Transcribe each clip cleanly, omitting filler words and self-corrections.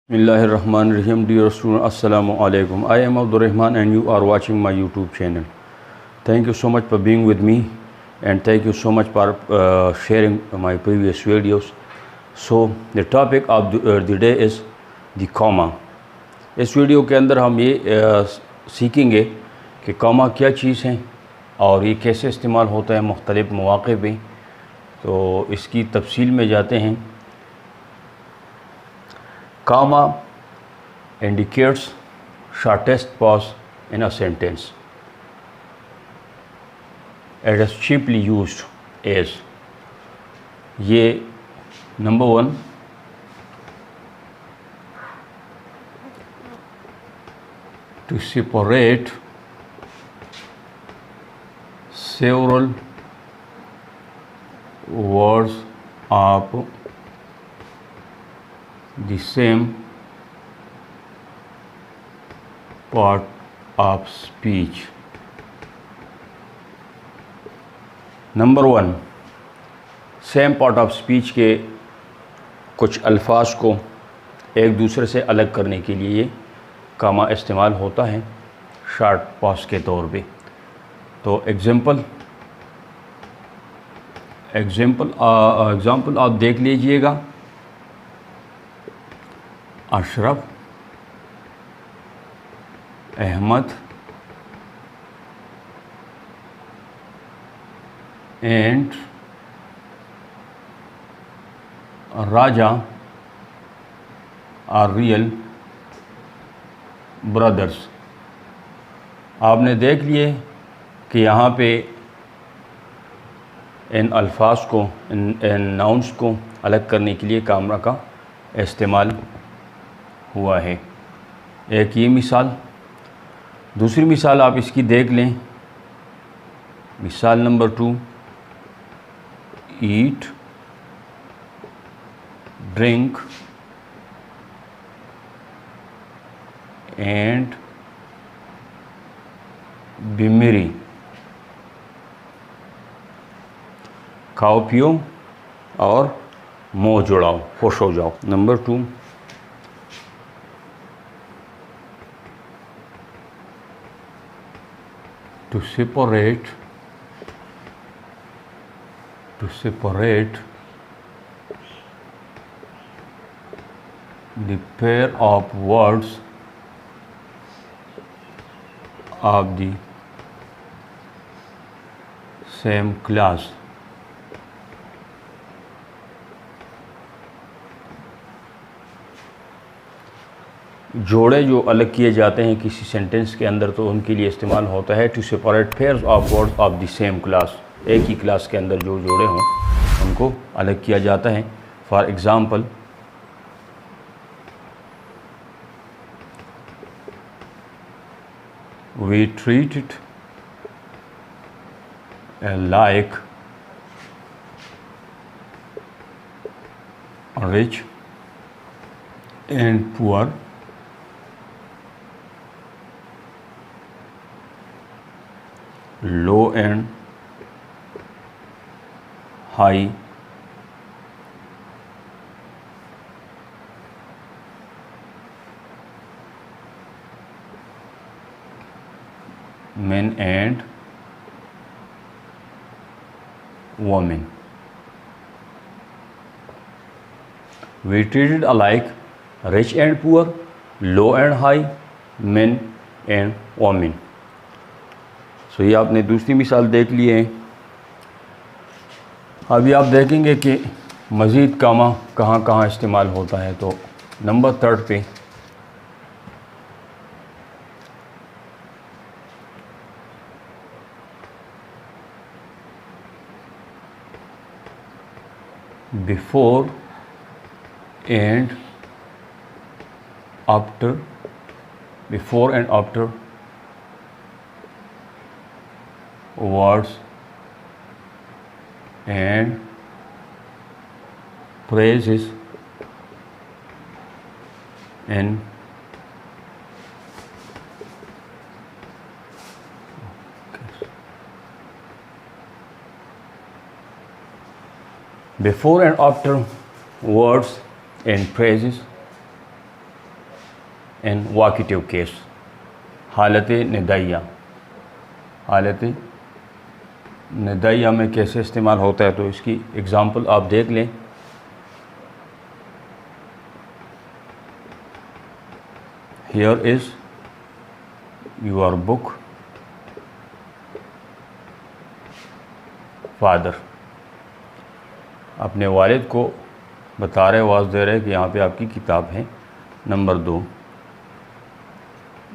Bismillahirrahmanirrahim. Dear student, Assalamu alaikum. I am Abdul Rahman and you are watching my YouTube channel. Thank you so much for being with me and thank you so much for sharing my previous videos. So the topic of the day is the comma. इस video के अंदर हम ये सीखेंगे कि comma क्या चीज़ है और ये कैसे इस्तेमाल होता है मुख्तलिफ़ मौक़े पे। तो इसकी तफसील में जाते हैं। Comma indicates shortest pause in a sentence. It is cheaply used as ये number one to separate several words of the same part of speech. Number one, same part of speech के कुछ अल्फाज को एक दूसरे से अलग करने के लिए ये कामा इस्तेमाल होता है शॉर्ट पॉज के तौर पे। तो एग्ज़ाम्पल आप देख लीजिएगा। Ashraf Ahmed and Raja are real brothers. आपने देख लिए कि यहाँ पे इन अल्फाज को इन नाउन्स को अलग करने के लिए कामा का इस्तेमाल हुआ है। एक ये मिसाल, दूसरी मिसाल आप इसकी देख लें। मिसाल number 2, eat, drink and be merry. खाओ पियो और मोह जुड़ाओ, खुश हो जाओ। Number 2, to separate the pair of words of the same class. जोड़े जो अलग किए जाते हैं किसी सेंटेंस के अंदर तो उनके लिए इस्तेमाल होता है to separate pairs of words of the same class. एक ही क्लास के अंदर जो जोड़े हों उनको अलग किया जाता है। For example, we treat it like rich and poor low and high, men and women. We treated alike rich and poor, low and high, men and women. तो ये आपने दूसरी मिसाल देख ली है। अभी आप देखेंगे कि मज़ीद कामा कहाँ कहाँ इस्तेमाल होता है। तो नंबर 3 पे before and after, before and after words and phrases in before and after words and phrases in vocative case, हालत निदाइया। हालत निदाइया में कैसे इस्तेमाल होता है, तो इसकी एग्ज़ाम्पल आप देख लें। Here is your book father. अपने वालिद को बता रहे, आवाज़ दे रहे कि यहाँ पे आपकी किताब है। Number 2।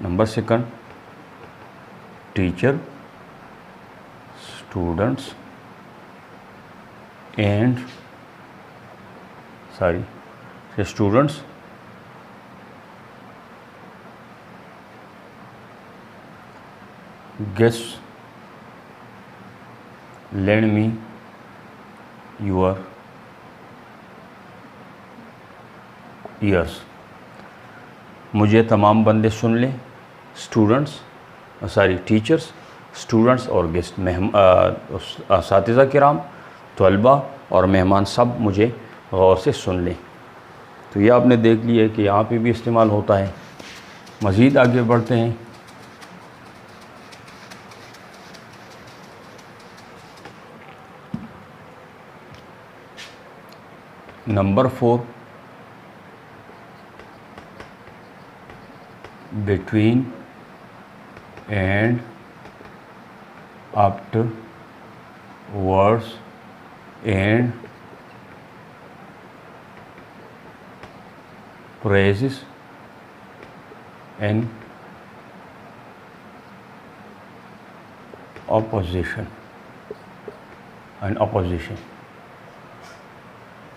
Number 2, teacher, students and students guests lend me your ears। मुझे तमाम बंदे सुन लें। टीचर्स, स्टूडेंट्स और गेस्ट, असातिज़ा किराम, तलबा और मेहमान सब मुझे गौर से सुन लें। तो ये आपने देख लिया कि यहाँ पे भी इस्तेमाल होता है। मज़ीद आगे बढ़ते हैं। Number 4, between and after words and praises and opposition.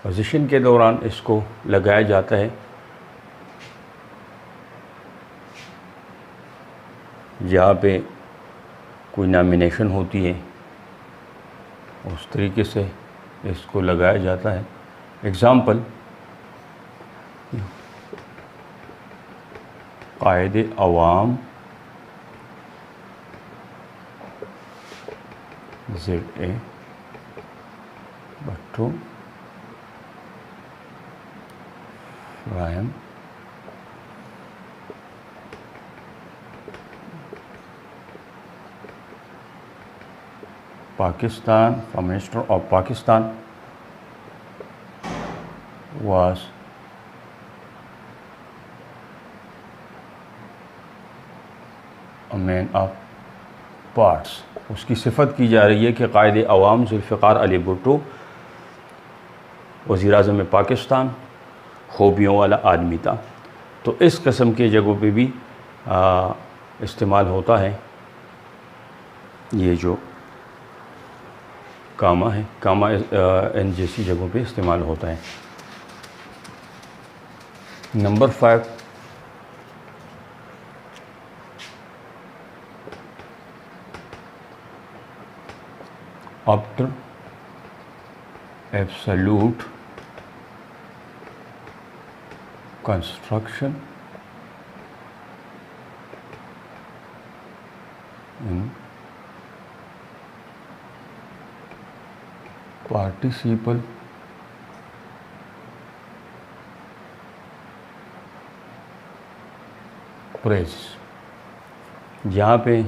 Position के दौरान इसको लगाया जाता है जहाँ पे कोई नॉमिनेशन होती है, उस तरीके से इसको लगाया जाता है। एग्ज़ाम्पल, कायदे अवाम ZA Bhutto fryum Pakistan, Prime Minister of Pakistan was a man of parts। उसकी सिफत की जा रही है कि कायदे अवाम जुल्फ़िकार अली भुट्टो वज़ीर-ए-आज़म पाकिस्तान खूबियों वाला आदमी था। तो इस किस्म के जगहों पे भी इस्तेमाल होता है। ये जो कामा है, कामा इन जैसी जगहों पे इस्तेमाल होता है। नंबर 5, आफ्टर एब्सोल्यूट कंस्ट्रक्शन इन पार्टिसिपल प्रेस। जहाँ पे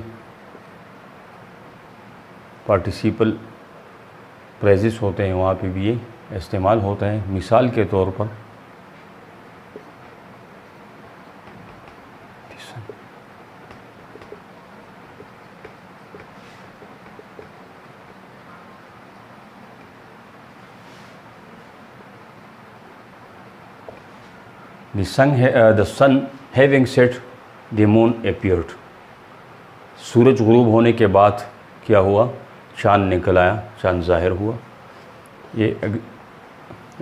पार्टिसिपल प्रेजेस होते हैं वहाँ पे भी ये इस्तेमाल होता है। मिसाल के तौर पर the sun having set the moon appeared। सूरज गुरूब होने के बाद क्या हुआ, चाँद निकल आया, चाँद ज़ाहिर हुआ। ये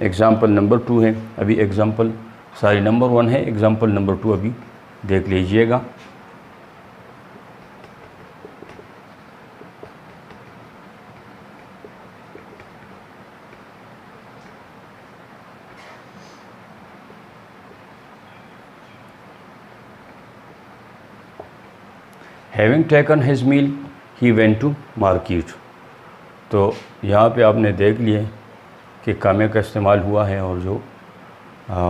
एग्ज़ाम्पल नंबर 2 है। अभी एग्ज़ाम्पल नंबर 1 है, एग्ज़ाम्पल नंबर 2 अभी देख लीजिएगा। Having taken his meal he went to market. तो यहाँ पे आपने देख लिए कि कामे का इस्तेमाल हुआ है और जो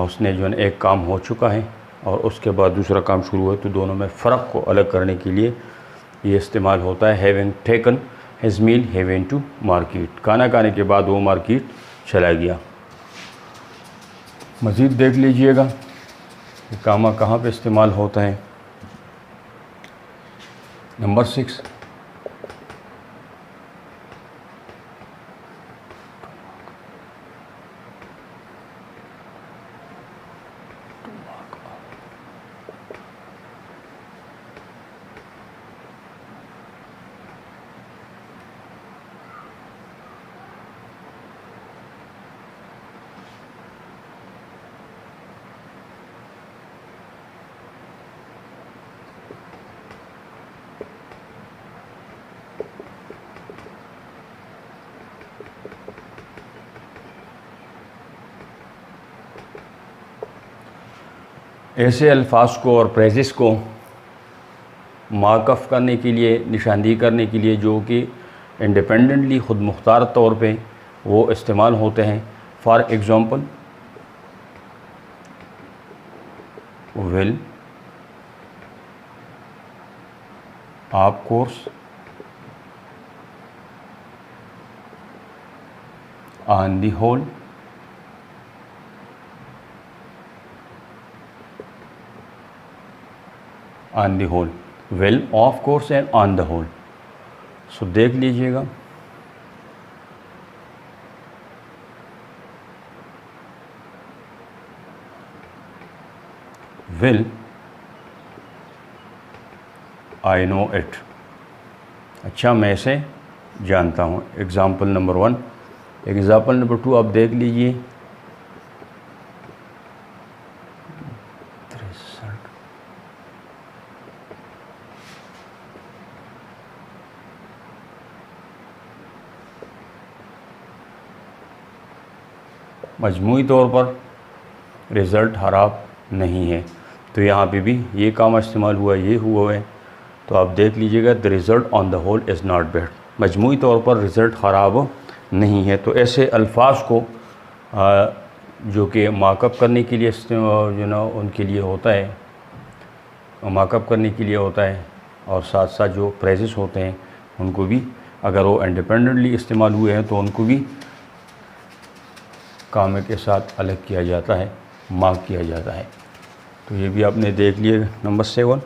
उसने जो है एक काम हो चुका है और उसके बाद दूसरा काम शुरू हुआ, तो दोनों में फ़र्क को अलग करने के लिए ये इस्तेमाल होता है। Having taken his meal he went to market, खाना खाने के बाद वो मार्केट चला गया। मज़ीद देख लीजिएगा कि कामा कहाँ पे इस्तेमाल होता है। नंबर 6, ऐसे अल्फाज को और फ्रेज़ेस को मार्कअप करने के लिए, निशानदेही करने के लिए, जो कि इंडिपेंडेंटली ख़ुद मुख्तार तौर पे वो इस्तेमाल होते हैं। For example, well, of course, on the whole, on the whole, well, of course and on the whole. So देख लीजिएगा, विल, आई नो इट, अच्छा मैं इसे जानता हूँ। Example number 1। एग्ज़ाम्पल नंबर 2 आप देख लीजिए, मजमूई तौर पर रिज़ल्ट ख़राब नहीं है, तो यहाँ पे भी ये काम इस्तेमाल हुआ, ये हुआ है। तो आप देख लीजिएगा, the result on the whole is not bad, मजमूई तौर पर रिज़ल्ट ख़राब नहीं है। तो ऐसे अल्फाज को जो कि मार्कअप करने के लिए जो ना उनके लिए होता है, मार्कअप करने के लिए होता है, और साथ साथ जो फ्रेजेस होते हैं उनको भी अगर वो इंडिपेंडेंटली इस्तेमाल हुए हैं तो उनको भी कामे के साथ अलग किया जाता है, मार्क किया जाता है। तो ये भी आपने देख लिए। नंबर 7,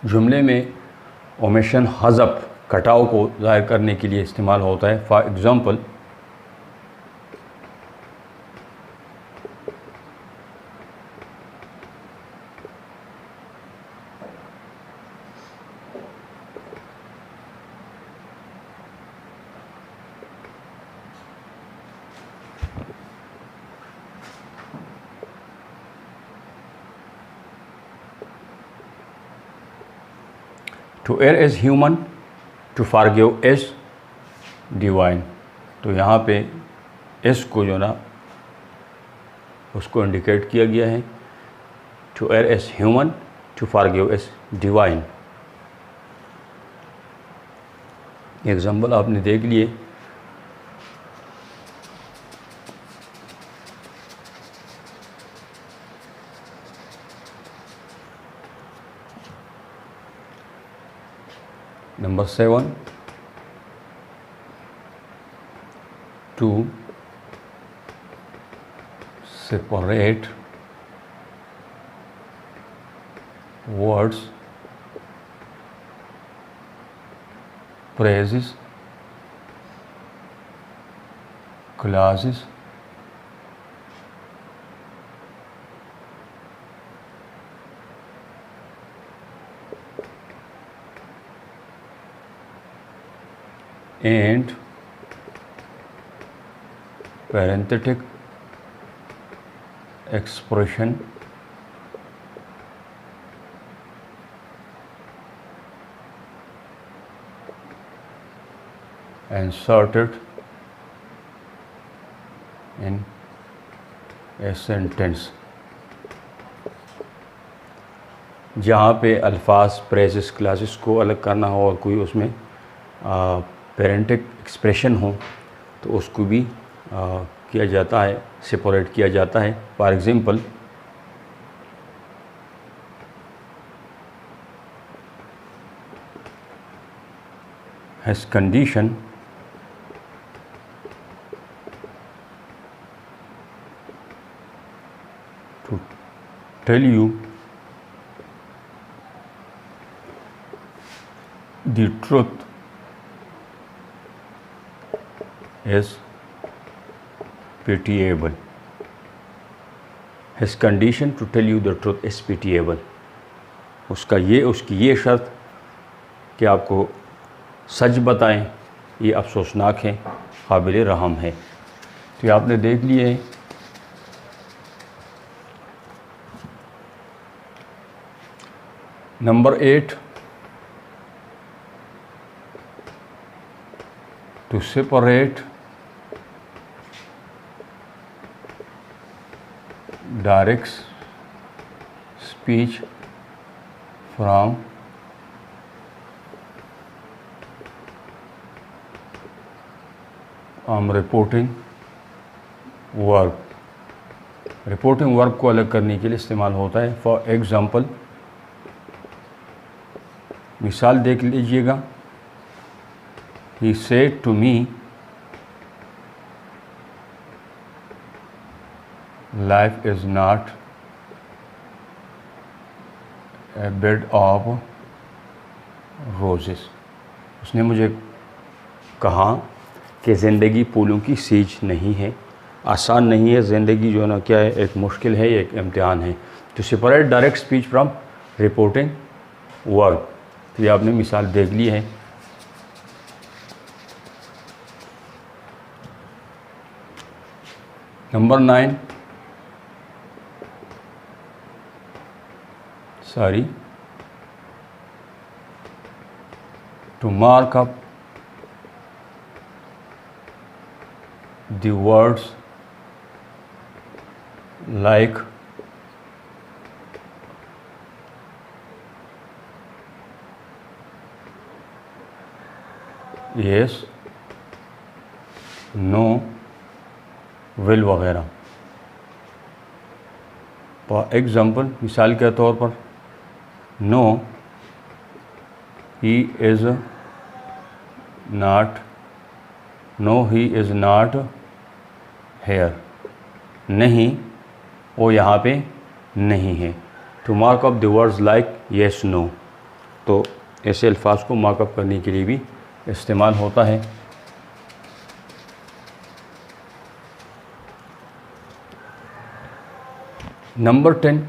जुमले में ओमिशन, हज़फ, कटाव को ज़ाहिर करने के लिए इस्तेमाल होता है। For example, to err is human, to forgive is divine. तो यहाँ पे इस को जो ना उसको इंडिकेट किया गया है। To err is human, to forgive is divine. Example आपने देख लिए। Number 7, to separate words, phrases, clauses, and parenthetic expression inserted in a sentence। जहाँ पे अल्फाज, प्रेजेस, क्लासेस को अलग करना हो और कोई उसमें पेरेंटिक एक्सप्रेशन हो तो उसको भी किया जाता है, सेपरेट किया जाता है। For example, has condition to tell you the truth is pitiable। His condition to tell you the truth is pitiable। उसकी ये शर्त कि आपको सच बताएं, ये अफसोसनाक है, काबिल रहम है। तो ये आपने देख लिए। Number 8, to separate direct speech from reporting verb. Reporting verb को अलग करने के लिए इस्तेमाल होता है। फॉर एग्ज़ाम्पल, मिसाल देख लीजिएगा। He said to me life is not a bed of roses. उसने मुझे कहा कि ज़िंदगी फूलों की सींच नहीं है, आसान नहीं है ज़िंदगी, जो ना क्या है, एक मुश्किल है, एक इम्तिहान है। तो separate direct speech from reporting verb. तो ये आपने मिसाल देख ली है। Number 9, to mark up the words like yes, no, will वगैरह। फॉर एग्ज़ाम्पल, मिसाल के तौर पर, no he is not, no he is not here. नहीं, वो यहाँ पे नहीं है। To mark up the words like yes, no. तो ऐसे अल्फाज को मार्कअप करने के लिए भी इस्तेमाल होता है। Number 10,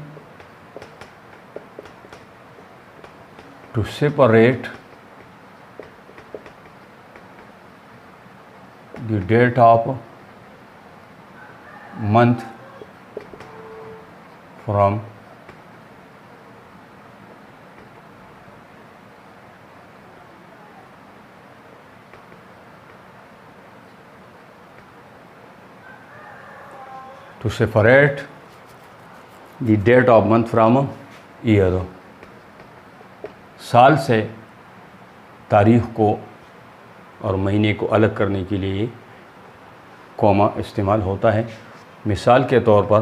to separate the date of month from to separate the date of month from year। साल से तारीख़ को और महीने को अलग करने के लिए कॉमा इस्तेमाल होता है। मिसाल के तौर पर,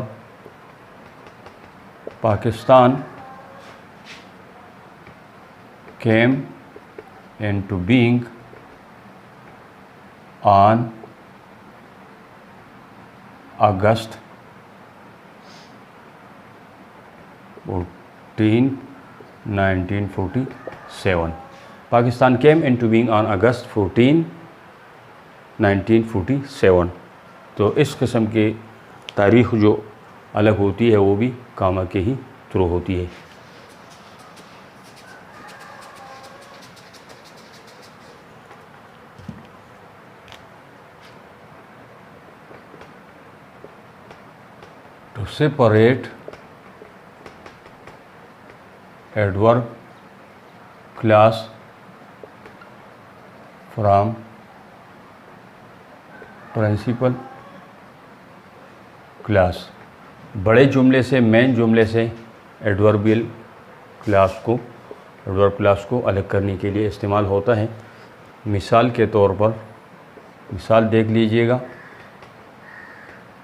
Pakistan came into being on August 14, 1947। Pakistan came into being on August 14, 1947। तो इस किस्म के तारीख़ जो अलग होती है वो भी कामा के ही थ्रू होती है। To separate adverb class from principal class. बड़े जुमले से, मेन जुमले से एडवर्बियल क्लास को अलग करने के लिए इस्तेमाल होता है। मिसाल के तौर पर मिसाल देख लीजिएगा,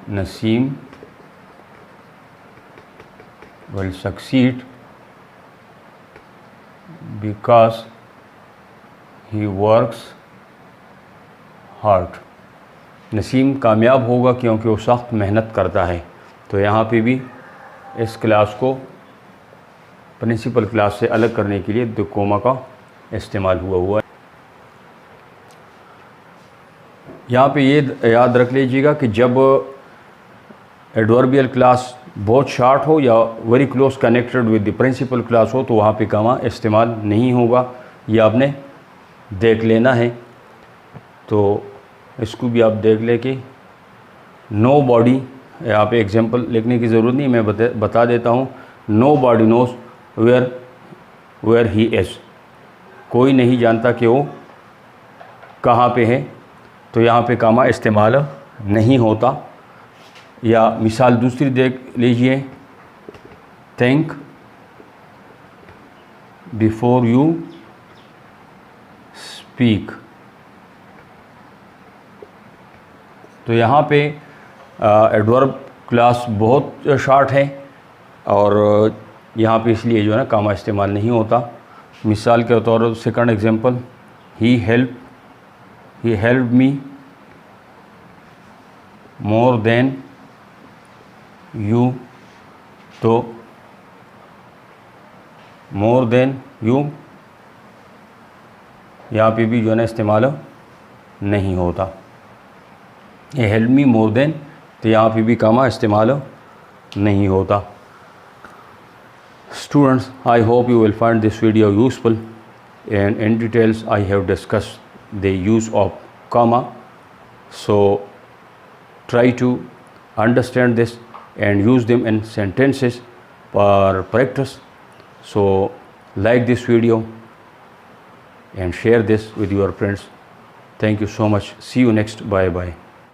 Naseem will succeed because he works hard। Naseem कामयाब होगा क्योंकि वो सख्त मेहनत करता है। तो यहाँ पे भी इस क्लास को प्रिंसिपल क्लास से अलग करने के लिए द कोमा का इस्तेमाल हुआ है। यहाँ पे ये याद रख लीजिएगा कि जब एडवर्बियल क्लास बहुत शॉर्ट हो या very close connected with the principal class हो तो वहाँ पे कॉमा इस्तेमाल नहीं होगा। ये आपने देख लेना है। तो इसको भी आप देख ले कि नो बॉडी, यहाँ पे एग्जांपल लिखने की ज़रूरत नहीं, मैं बता देता हूँ। Nobody knows where he is. कोई नहीं जानता कि वो कहाँ पे है, तो यहाँ पे कॉमा इस्तेमाल नहीं होता। या मिसाल दूसरी देख लीजिए, थिंक बिफोर यू स्पीक। तो यहाँ पे एडवर्ब क्लास बहुत शॉर्ट है और यहाँ पे इसलिए जो है ना कॉमा इस्तेमाल नहीं होता। मिसाल के तौर पर second example, he help me more than you. तो मोर देन यू यहाँ पे भी जो है ना इस्तेमाल नहीं होता। ये हेल्प मी मोर देन, तो यहाँ पे भी कॉमा इस्तेमाल नहीं होता। Students, I hope you will find this video useful, and in details I have discussed the use of comma. So try to understand this and use them in sentences for practice. So like this video and share this with your friends. Thank you so much. See you next. Bye bye.